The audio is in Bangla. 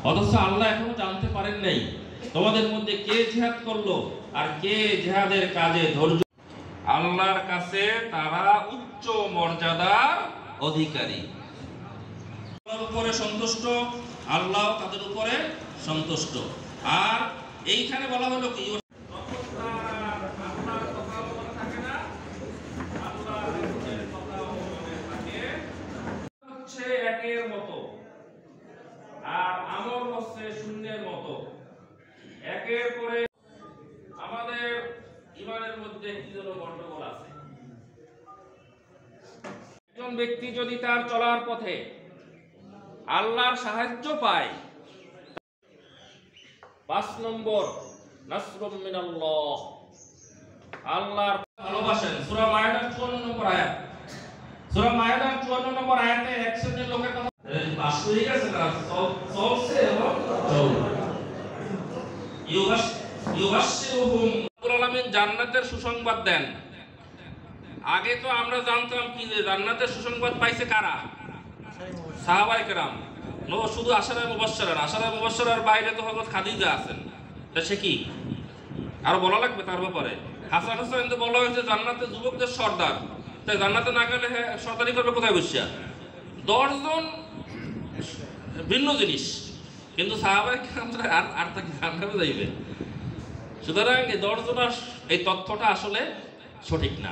অথচ আল্লাহ এখনো জানতে পারেন নাই তোমাদের মধ্যে কে জিহাদ করলো আর কে জিহাদের কাজে ধৈর্য। আল্লাহর কাছে তারা উচ্চ মর্যাদার অধিকারী। আল্লাহর উপরে সন্তুষ্ট, আল্লাহ তাদের উপরে সন্তুষ্ট। আর এইখানে বলা হলো কি, একের মতো আর আমল হচ্ছে শূন্যের মতো। একের পরে আমাদের ইমানের মধ্যে কি যেন গন্ডগোল আছে। একজন ব্যক্তি যদি তার চলার পথে আল্লাহর সাহায্য পায়, ৫ নম্বর নাসরুম মিনাল্লাহ, আল্লাহর ভালোবাসেন। সূরা মায়েদার ৫৪ নম্বর আয়াত। সূরা মায়েদার ৫৪ নম্বর আয়াতে এক শ্রেণীর লোকের কথা পাশ হয়ে গেছে, না চলছে এবং চলবে। ইউবাশশিরুহুম, রব্বুল আলামিন জান্নাতের সুসংবাদ দেন। আগে তো আমরা জানতাম কি যে জান্নাতের সুসংবাদ পাইছে কারা? সাহাবায়ে কেরাম। শুধু আশারায়ে মুবাশশিরার বাইরে তো হযরত খাদিজা আছেন। তা সে কি আর বলা লাগবে তার ব্যাপারে? হাসান হোসেন তো বলা হয়েছে জান্নাতের যুবকদের সর্দার। তাই জান্নাতে না গেলে সর্দারি করবে কোথায় বসিয়া? ১০ জন ভিন্ন জিনিস, কিন্তু সাহাবায়ে কেরাম আর তাকে জান্নাতে যাইবে। সুতরাং এই ১০ জনের এই তথ্যটা আসলে সঠিক না।